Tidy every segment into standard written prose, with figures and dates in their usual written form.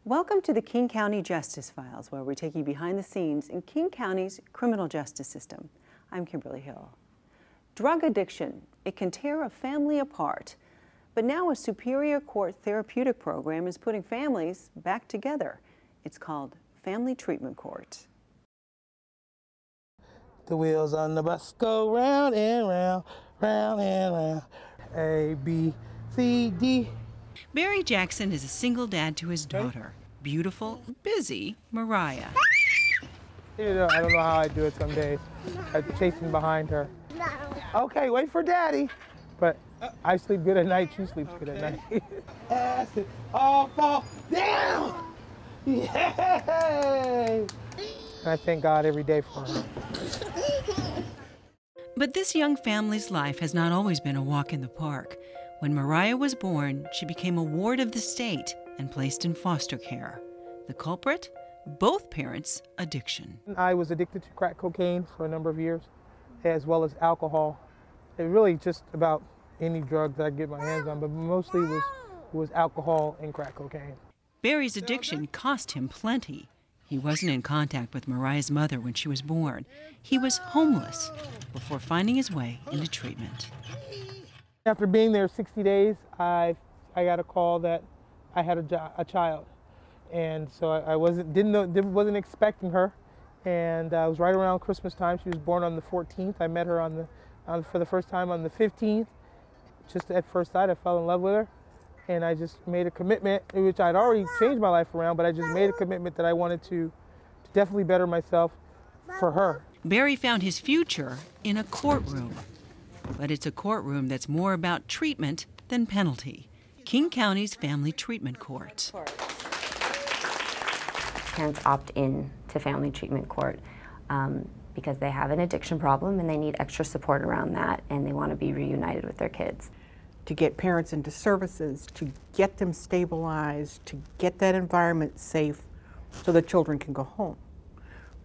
Welcome to the King County Justice Files, where we take you behind the scenes in King County's criminal justice system. I'm Kimberly Hill. Drug addiction, it can tear a family apart, but now a Superior Court therapeutic program is putting families back together. It's called Family Treatment Court. The wheels on the bus go round and round, round and round. A, B, C, D. Barry Jackson is a single dad to his daughter, beautiful, busy Mariah. You know, I don't know how I do it some days. I'm chasing behind her. Okay, wait for daddy. But I sleep good at night, she sleeps good at night. Acid, all fall down! Yay! And I thank God every day for her. But this young family's life has not always been a walk in the park. When Mariah was born, she became a ward of the state and placed in foster care. The culprit? Both parents' addiction. I was addicted to crack cocaine for a number of years, as well as alcohol. It really just about any drugs I could get my hands on, but mostly was alcohol and crack cocaine. Barry's addiction cost him plenty. He wasn't in contact with Mariah's mother when she was born. He was homeless before finding his way into treatment. After being there 60 days, I got a call that I had a child, and so I wasn't expecting her, and it was right around Christmas time. She was born on the 14th. I met her for the first time on the 15th. Just at first sight, I fell in love with her, and I just made a commitment, which I'd already changed my life around, but I just made a commitment that I wanted to definitely better myself for her. Barry found his future in a courtroom. But it's a courtroom that's more about treatment than penalty. King County's Family Treatment Court. Parents opt in to Family Treatment Court because they have an addiction problem and they need extra support around that, and they want to be reunited with their kids. To get parents into services, to get them stabilized, to get that environment safe so the children can go home.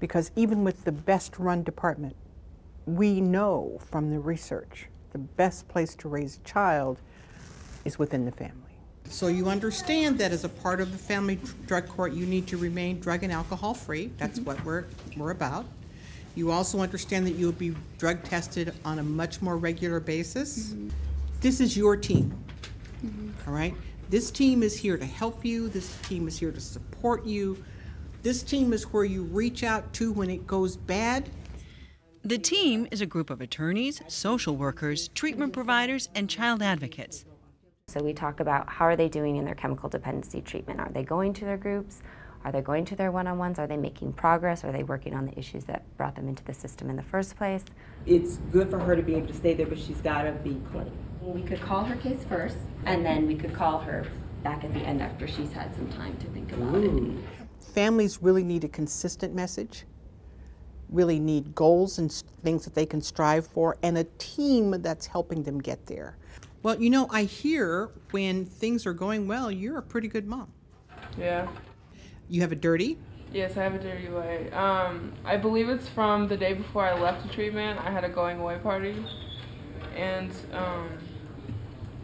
Because even with the best run department, we know from the research, the best place to raise a child is within the family. So you understand that as a part of the family drug court, you need to remain drug and alcohol free. That's what we're about. You also understand that you'll be drug tested on a much more regular basis. This is your team, all right? This team is here to help you. This team is here to support you. This team is where you reach out to when it goes bad. The team is a group of attorneys, social workers, treatment providers, and child advocates. So we talk about how are they doing in their chemical dependency treatment. Are they going to their groups? Are they going to their one-on-ones? Are they making progress? Are they working on the issues that brought them into the system in the first place? It's good for her to be able to stay there, but she's got to be clean. We could call her case first, and then we could call her back at the end after she's had some time to think about it. Families really need a consistent message, really need goals and things that they can strive for, and a team that's helping them get there. Well, you know, I hear when things are going well, you're a pretty good mom. Yeah. You have a dirty? Yes, I have a dirty way. I believe it's from the day before I left the treatment. I had a going away party, and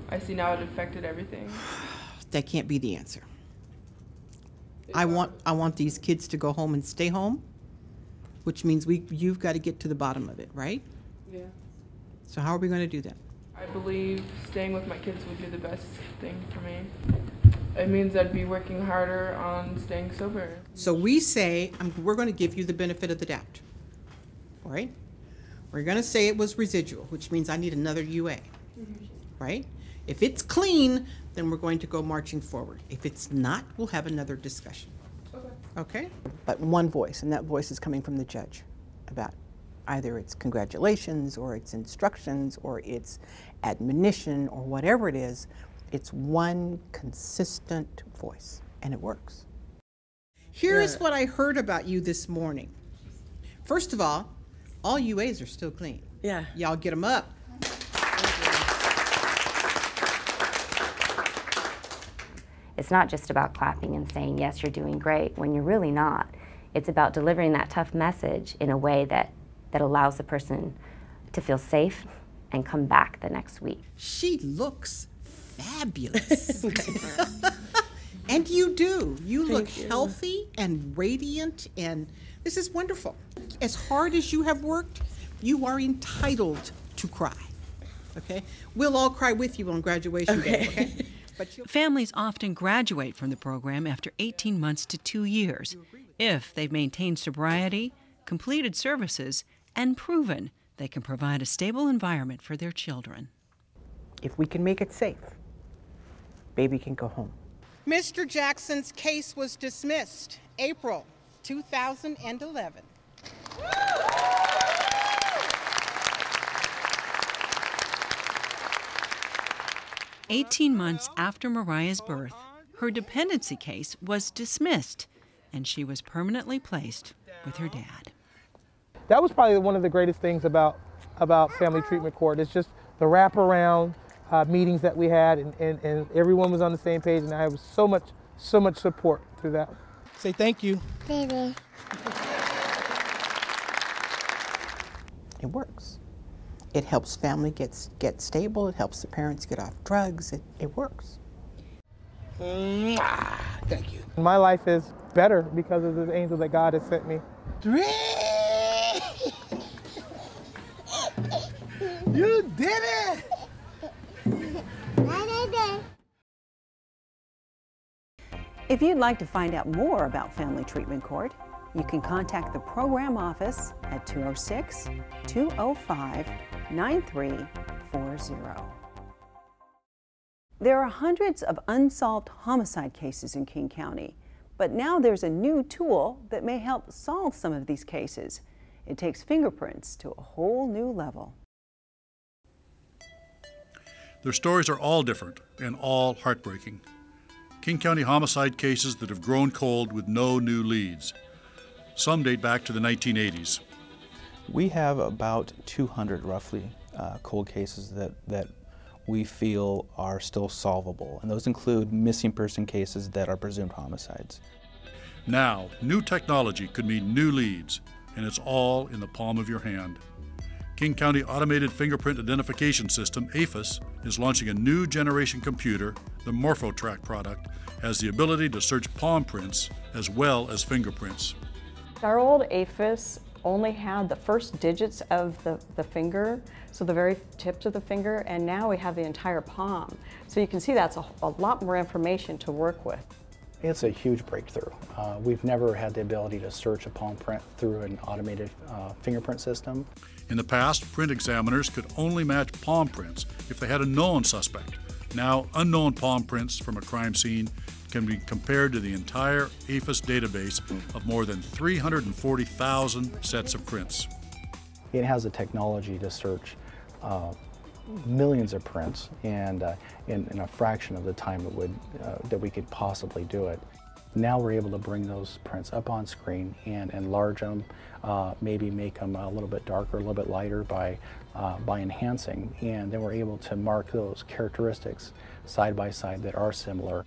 I see now it affected everything. That can't be the answer. I want these kids to go home and stay home, which means you've got to get to the bottom of it, right? Yeah. So how are we going to do that? I believe staying with my kids would be the best thing for me. It means I'd be working harder on staying sober. So we say, we're going to give you the benefit of the doubt, all right? We're going to say it was residual, which means I need another UA, right? If it's clean, then we're going to go marching forward. If it's not, we'll have another discussion. Okay? But one voice, and that voice is coming from the judge about either it's congratulations or it's instructions or it's admonition or whatever it is. It's one consistent voice, and it works. Here's what I heard about you this morning. First of all UAs are still clean. Yeah. Y'all get them up. It's not just about clapping and saying, yes, you're doing great, when you're really not. It's about delivering that tough message in a way that allows the person to feel safe and come back the next week. She looks fabulous. And you do. You look healthy and radiant, and this is wonderful. As hard as you have worked, you are entitled to cry. Okay? We'll all cry with you on graduation day, okay? But families often graduate from the program after 18 months to 2 years if they've maintained sobriety, completed services, and proven they can provide a stable environment for their children. If we can make it safe, baby can go home. Mr. Jackson's case was dismissed April 2011. 18 months after Mariah's birth, her dependency case was dismissed, and she was permanently placed with her dad. That was probably one of the greatest things about Family Treatment Court. It's just the wraparound meetings that we had, and everyone was on the same page, and I had so much support through that. Say thank you. Baby. It works. It helps family get stable. It helps the parents get off drugs. It works. Thank you. My life is better because of the angel that God has sent me. You did it! If you'd like to find out more about Family Treatment Court, you can contact the program office at 206-205-9340. There are hundreds of unsolved homicide cases in King County, but now there's a new tool that may help solve some of these cases. It takes fingerprints to a whole new level. Their stories are all different and all heartbreaking. King County homicide cases that have grown cold with no new leads. Some date back to the 1980s. We have about 200 roughly cold cases that we feel are still solvable, and those include missing person cases that are presumed homicides. Now, new technology could mean new leads, and it's all in the palm of your hand. King County Automated Fingerprint Identification System, AFIS, is launching a new generation computer. The MorphoTrack product has the ability to search palm prints as well as fingerprints. Our old AFIS only had the first digits of the finger, so the very tips of the finger, and now we have the entire palm. So you can see that's a lot more information to work with. It's a huge breakthrough. We've never had the ability to search a palm print through an automated fingerprint system. In the past, print examiners could only match palm prints if they had a known suspect. Now, unknown palm prints from a crime scene can be compared to the entire AFIS database of more than 340,000 sets of prints. It has the technology to search millions of prints, and in a fraction of the time that we could possibly do it. Now we're able to bring those prints up on screen and enlarge them, maybe make them a little bit darker, a little bit lighter by enhancing, and then we're able to mark those characteristics side by side that are similar.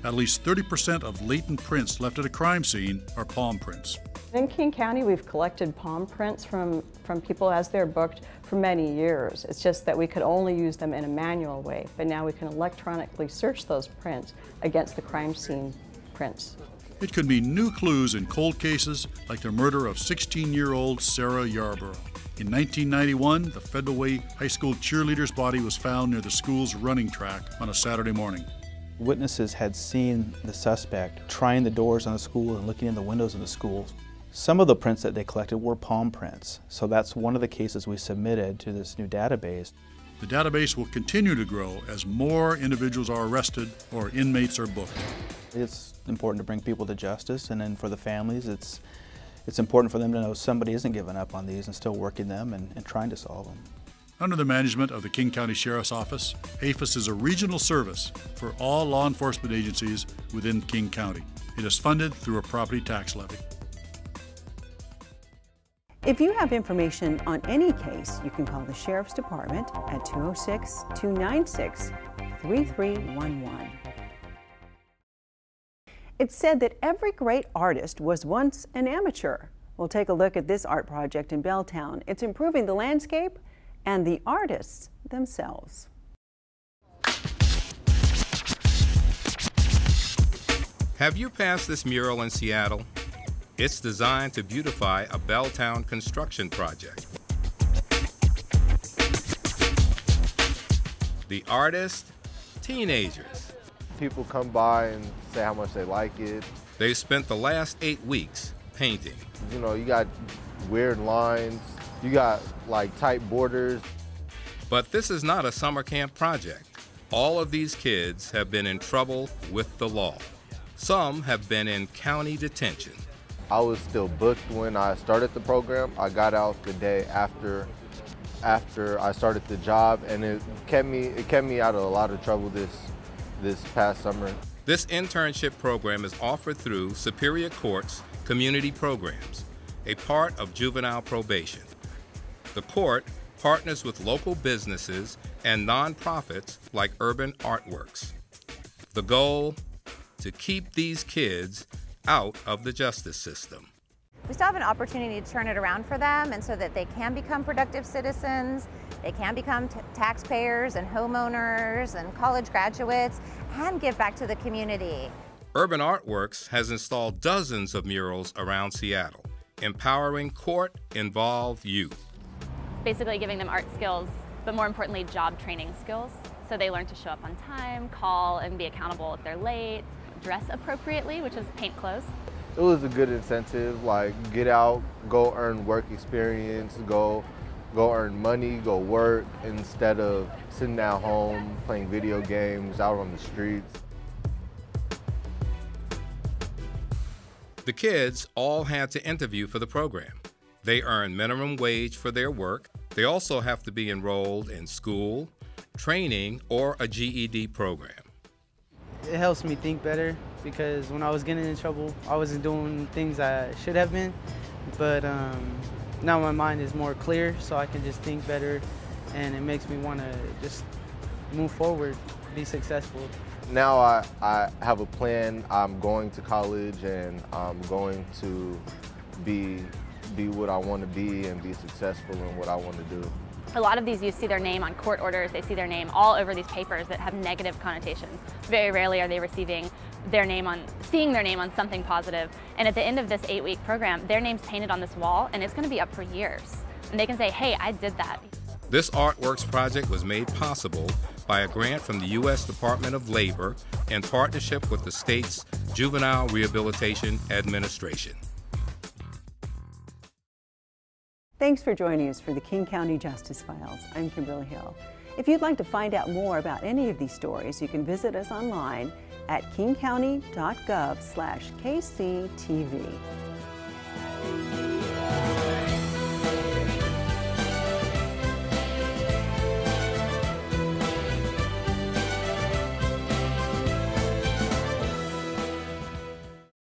At least 30% of latent prints left at a crime scene are palm prints. In King County, we've collected palm prints from people as they're booked for many years. It's just that we could only use them in a manual way, but now we can electronically search those prints against the crime scene prints. It could mean new clues in cold cases like the murder of 16-year-old Sarah Yarborough. In 1991, the Federal Way High School cheerleader's body was found near the school's running track on a Saturday morning. Witnesses had seen the suspect trying the doors on the school and looking in the windows of the school. Some of the prints that they collected were palm prints, so that's one of the cases we submitted to this new database. The database will continue to grow as more individuals are arrested or inmates are booked. It's important to bring people to justice, and then for the families, it's important for them to know somebody isn't giving up on these and still working them and trying to solve them. Under the management of the King County Sheriff's Office, AFIS is a regional service for all law enforcement agencies within King County. It is funded through a property tax levy. If you have information on any case, you can call the Sheriff's Department at 206-296-3311. It's said that every great artist was once an amateur. We'll take a look at this art project in Belltown. It's improving the landscape and the artists themselves. Have you passed this mural in Seattle? It's designed to beautify a Belltown construction project. The artist, teenagers. People come by and say how much they like it. They spent the last 8 weeks painting. You know, you got weird lines, you got like tight borders. But this is not a summer camp project. All of these kids have been in trouble with the law. Some have been in county detention. I was still booked when I started the program. I got out the day after I started the job, and it kept me out of a lot of trouble this past summer. This internship program is offered through Superior Court's community programs, a part of juvenile probation. The court partners with local businesses and nonprofits like UrbanArtworks. The goal, to keep these kids out of the justice system. We still have an opportunity to turn it around for them, and so that they can become productive citizens, they can become taxpayers and homeowners and college graduates, and give back to the community. UrbanArtworks has installed dozens of murals around Seattle, empowering court-involved youth. Basically giving them art skills, but more importantly, job training skills. So they learn to show up on time, call and be accountable if they're late, dress appropriately, which is paint clothes. It was a good incentive, like get out, go earn work experience, go earn money, go work, instead of sitting at home playing video games out on the streets. The kids all had to interview for the program. They earn minimum wage for their work. They also have to be enrolled in school, training, or a GED program. It helps me think better, because when I was getting in trouble, I wasn't doing things I should have been, but now my mind is more clear, so I can just think better, and it makes me want to just move forward, be successful. Now I have a plan. I'm going to college, and I'm going to be what I want to be and be successful in what I want to do. A lot of these youth see their name on court orders, they see their name all over these papers that have negative connotations. Very rarely are they seeing their name on something positive. And at the end of this 8-week program, their name's painted on this wall, and it's going to be up for years. And they can say, hey, I did that. This Artworks project was made possible by a grant from the U.S. Department of Labor in partnership with the state's Juvenile Rehabilitation Administration. Thanks for joining us for the King County Justice Files. I'm Kimberly Hill. If you'd like to find out more about any of these stories, you can visit us online at kingcounty.gov/KCTV.